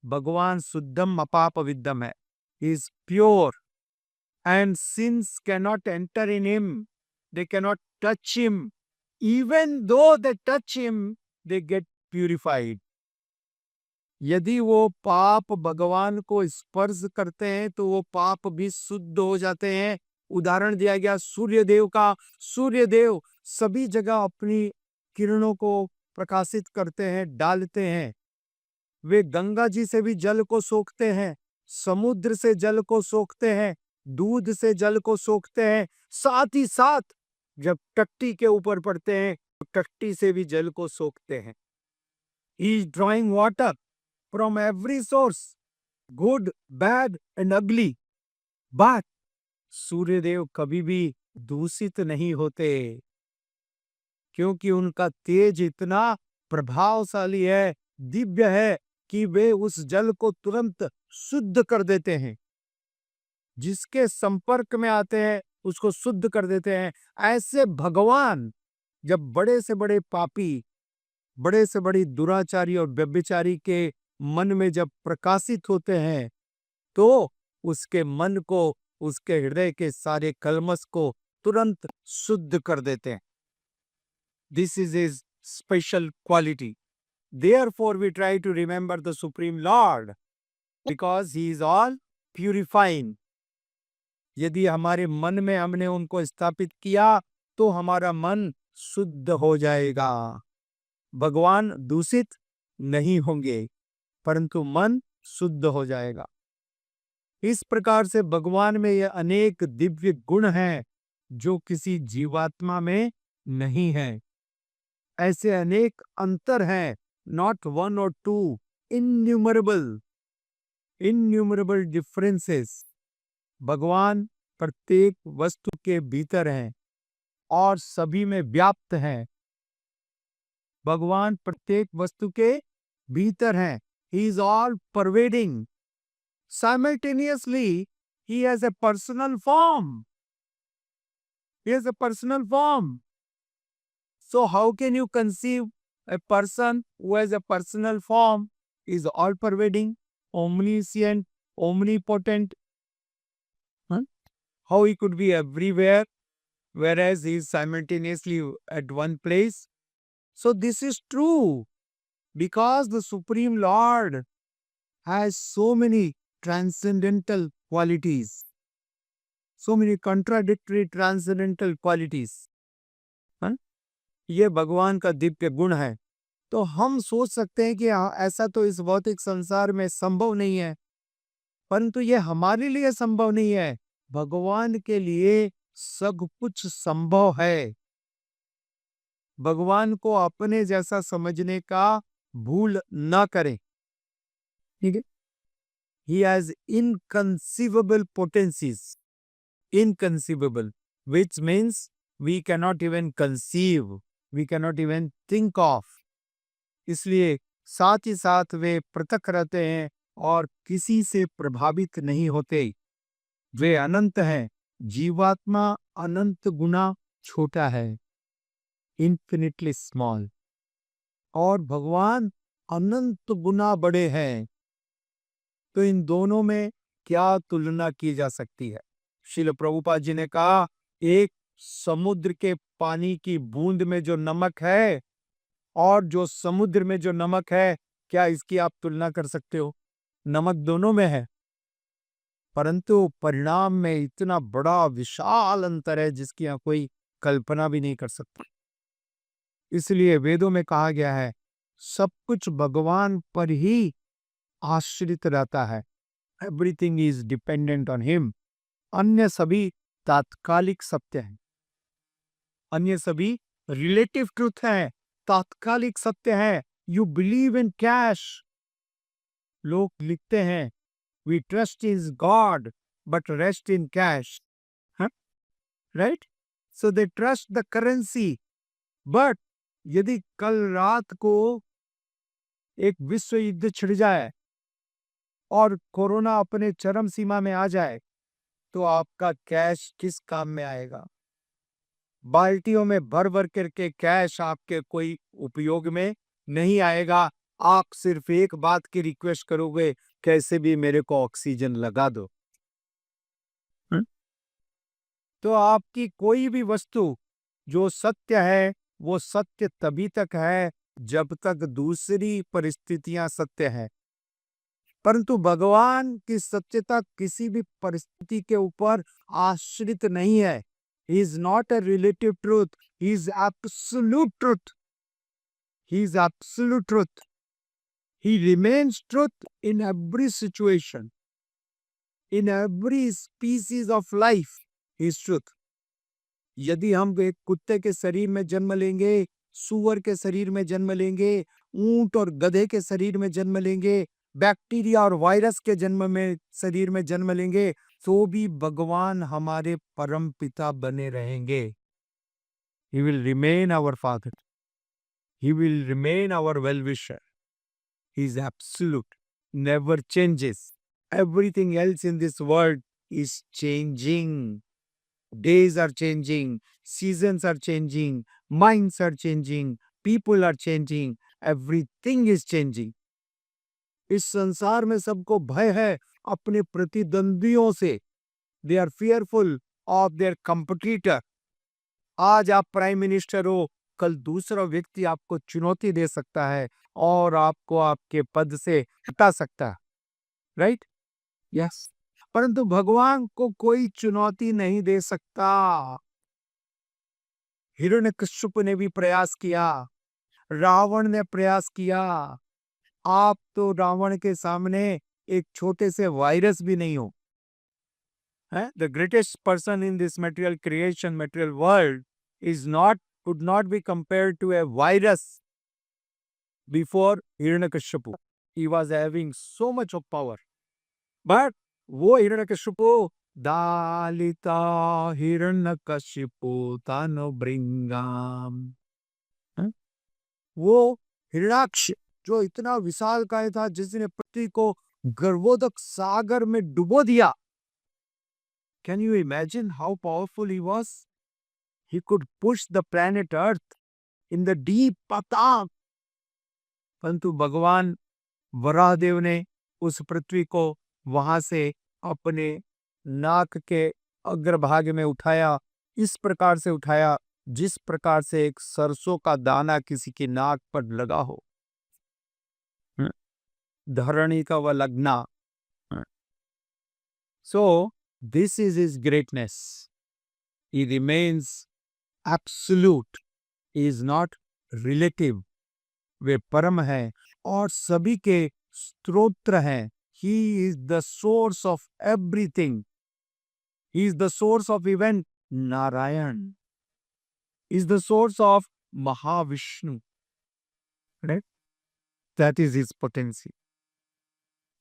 भगवान शुद्धम अपाप विद्धम है, is pure and sins cannot enter in him. They cannot touch him. Even though they touch him, they get purified. यदि वो पाप भगवान को स्पर्श करते हैं तो वो पाप भी शुद्ध हो जाते हैं। उदाहरण दिया गया सूर्यदेव का। सूर्यदेव सभी जगह अपनी किरणों को प्रकाशित करते हैं, डालते हैं। वे गंगा जी से भी जल को सोखते हैं, समुद्र से जल को सोखते हैं, दूध से जल को सोखते हैं। साथ ही साथ जब टट्टी के ऊपर पड़ते हैं तो टट्टी से भी जल को सोखते हैं। He is drawing water from every source, good, bad and ugly. But Suryadev कभी भी दूषित नहीं होते, क्योंकि उनका तेज इतना प्रभावशाली है, दिव्य है कि वे उस जल को तुरंत शुद्ध कर देते हैं। जिसके संपर्क में आते हैं उसको शुद्ध कर देते हैं। ऐसे भगवान जब बड़े से बड़े पापी, बड़े से बड़ी दुराचारी और व्यभिचारी के मन में जब प्रकाशित होते हैं तो उसके मन को, उसके हृदय के सारे कलमश को तुरंत शुद्ध कर देते हैं। This is his special quality. Therefore, we try to remember the Supreme Lord because he is all purifying. यदि हमारे मन में हमने उनको स्थापित किया तो हमारा मन शुद्ध हो जाएगा। भगवान दूषित नहीं होंगे, परंतु मन शुद्ध हो जाएगा। इस प्रकार से भगवान में ये अनेक दिव्य गुण हैं जो किसी जीवात्मा में नहीं है। ऐसे अनेक अंतर हैं, नॉट वन और टू, इन्यूमरेबल डिफरेंसेस। भगवान प्रत्येक वस्तु के भीतर हैं और सभी में व्याप्त हैं। भगवान प्रत्येक वस्तु के भीतर हैं। He is all pervading. Simultaneously, he has a personal form. He has a personal form. So how can you conceive a person who has a personal form, is all pervading, omniscient, omnipotent? How he could be everywhere, whereas he is simultaneously at one place? So this is true because the Supreme Lord has so many transcendental qualities, so many contradictory transcendental qualities. ये भगवान का दिव्य गुण है। तो हम सोच सकते हैं कि ऐसा तो इस भौतिक संसार में संभव नहीं है, परंतु ये हमारे लिए संभव नहीं है। भगवान के लिए सब कुछ संभव है। भगवान को अपने जैसा समझने का भूल ना करें। ठीक है? He has inconceivable potencies. Inconceivable, which means we cannot even conceive, we cannot even think of. इसलिए साथ ही साथ वे पृथक रहते हैं और किसी से प्रभावित नहीं होते। वे अनंत हैं। जीवात्मा अनंत गुना छोटा है, infinitely small, और भगवान अनंत गुना बड़े हैं। तो इन दोनों में क्या तुलना की जा सकती है? श्रील प्रभुपाद जी ने कहा, एक समुद्र के पानी की बूंद में जो नमक है और जो समुद्र में जो नमक है, क्या इसकी आप तुलना कर सकते हो? नमक दोनों में है, परंतु परिणाम में इतना बड़ा विशाल अंतर है जिसकी आप कोई कल्पना भी नहीं कर सकते। इसलिए वेदों में कहा गया है, सब कुछ भगवान पर ही आश्रित रहता है। Everything is dependent on him. अन्य सभी तात्कालिक सत्य हैं, अन्य सभी रिलेटिव ट्रुथ हैं, तात्कालिक सत्य है। You believe in cash. लोग लिखते हैं, we trust in God but rest in cash, right? So they trust the currency. But यदि कल रात को एक विश्व युद्ध छिड़ जाए और कोरोना अपने चरम सीमा में आ जाए, तो आपका कैश किस काम में आएगा? बाल्टियों में भर भर करके कैश आपके कोई उपयोग में नहीं आएगा। आप सिर्फ एक बात की रिक्वेस्ट करोगे, कैसे भी मेरे को ऑक्सीजन लगा दो। तो आपकी कोई भी वस्तु जो सत्य है, वो सत्य तभी तक है जब तक दूसरी परिस्थितियां सत्य है। परंतु भगवान की सत्यता किसी भी परिस्थिति के ऊपर आश्रित नहीं है। He is not a relative truth, he is absolute truth. He is absolute truth. He remains truth in every situation, in every species of life. He is truth. यदि हम एक कुत्ते के शरीर में जन्म लेंगे, सूअर के शरीर में जन्म लेंगे, ऊंट और गधे के शरीर में जन्म लेंगे, बैक्टीरिया और वायरस के जन्म में शरीर में जन्म लेंगे, तो भी भगवान हमारे परम पिता बने रहेंगे। He will remain our father, he will remain our well wisher. He is absolute, never changes. Everything else in this world is changing. Days are changing, seasons are changing, minds are changing, people are changing, everything is changing. इस संसार में सबको भय है अपने प्रतिद्वंदियों से। They are fearful of their competitor. आज आप प्राइम मिनिस्टर हो, कल दूसरा व्यक्ति आपको चुनौती दे सकता है और आपको आपके पद से हटा सकता है। राइट? यस। परंतु भगवान को कोई चुनौती नहीं दे सकता। हिरण्यकश्यप ने भी प्रयास किया, रावण ने प्रयास किया। आप तो रावण के सामने एक छोटे से वायरस भी नहीं हो। The greatest person in this material creation, material world is not, could not be compared to a virus before Hiranyakashipu. He was having so much of power. But वो हिरण्यकशिपु दालिता हिरण्यकशिपु तनु भृंगाम, वो हिरण्याक्ष जो इतना विशालकाय था, जिसने पृथ्वी को गर्भोदक सागर में डुबो दिया। Can you imagine how powerful he was? He could push the planet Earth in the deep पाताल। परंतु भगवान वराहदेव ने उस पृथ्वी को वहां से अपने नाक के अग्रभाग में उठाया, इस प्रकार से उठाया जिस प्रकार से एक सरसों का दाना किसी की नाक पर लगा हो। धरणी का वह लगना। So this is his greatness. He remains absolute. He is not relative. वे परम है और सभी के स्तोत्र हैं। He is the source of everything. He is the source of even Narayan. He is the source of Mahavishnu. Right? That is his potency.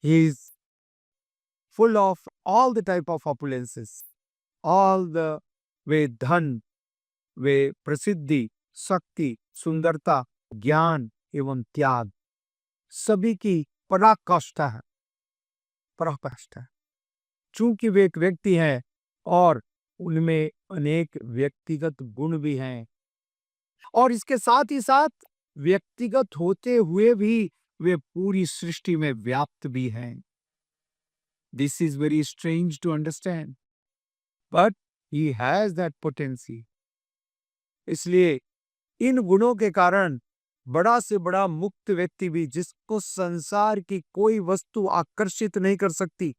He is full of all the type of opulences, all the वे धन, वे प्रसिद्धि, शक्ति, सुंदरता, ज्ञान एवं त्याग, सभी की पराकाष्ठा है, पराकाष्ठा है। चूंकि वे एक व्यक्ति हैं और उनमें अनेक व्यक्तिगत गुण भी हैं, और इसके साथ ही साथ व्यक्तिगत होते हुए भी वे पूरी सृष्टि में व्याप्त भी हैं। This is very strange to understand, but he has that potency. इसलिए इन गुणों के कारण बड़ा से बड़ा मुक्त व्यक्ति भी, जिसको संसार की कोई वस्तु आकर्षित नहीं कर सकती,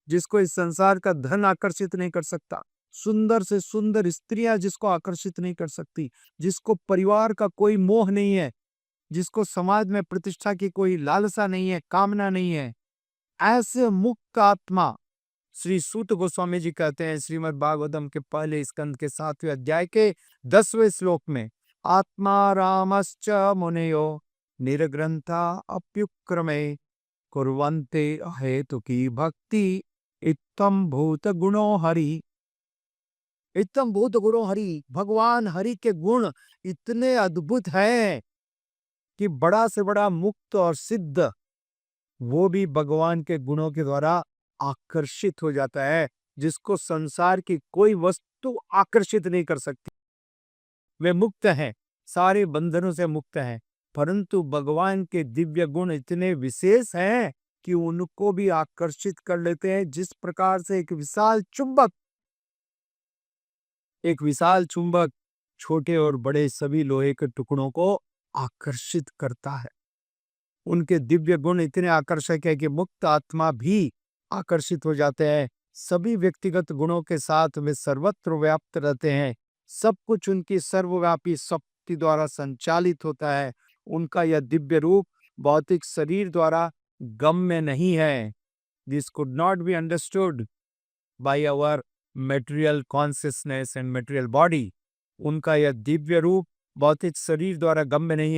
जिसको इस संसार का धन आकर्षित नहीं कर सकता, सुंदर से सुंदर स्त्रियां जिसको आकर्षित नहीं कर सकती, जिसको परिवार का कोई मोह नहीं है, जिसको समाज में प्रतिष्ठा की कोई लालसा नहीं है, कामना नहीं है, ऐसे मुक्त आत्मा श्री सूत गोस्वामी जी कहते हैं श्रीमद् भागवतम के पहले स्कंद के 7वें अध्याय के 10वें श्लोक में, आत्मा रामश्च मुनयो निर्ग्रंथा अप्युक्रमे कुर्वन्ते अहेतुकी भक्ति इत्थम भूत गुणो हरि। इत्थम भूत गुणो हरि, भगवान हरि के गुण इतने अद्भुत हैं कि बड़ा से बड़ा मुक्त और सिद्ध वो भी भगवान के गुणों के द्वारा आकर्षित हो जाता है, जिसको संसार की कोई वस्तु आकर्षित नहीं कर सकती। वे मुक्त हैं, सारे बंधनों से मुक्त हैं, परंतु भगवान के दिव्य गुण इतने विशेष हैं कि उनको भी आकर्षित कर लेते हैं। जिस प्रकार से एक विशाल चुंबक छोटे और बड़े सभी लोहे के टुकड़ों को आकर्षित करता है। उनके दिव्य गुण इतने आकर्षक है कि मुक्त आत्मा भी आकर्षित हो जाते हैं। सभी व्यक्तिगत गुणों के साथ वे सर्वत्र व्याप्त रहते हैं। सब कुछ उनकी सर्वव्यापी शक्ति द्वारा संचालित होता है। उनका यह दिव्य रूप भौतिक शरीर द्वारा गम्य नहीं है। This could not be understood by our material consciousness and material body. उनका यह दिव्य रूप भौतिक शरीर द्वारा गम्य नहीं है।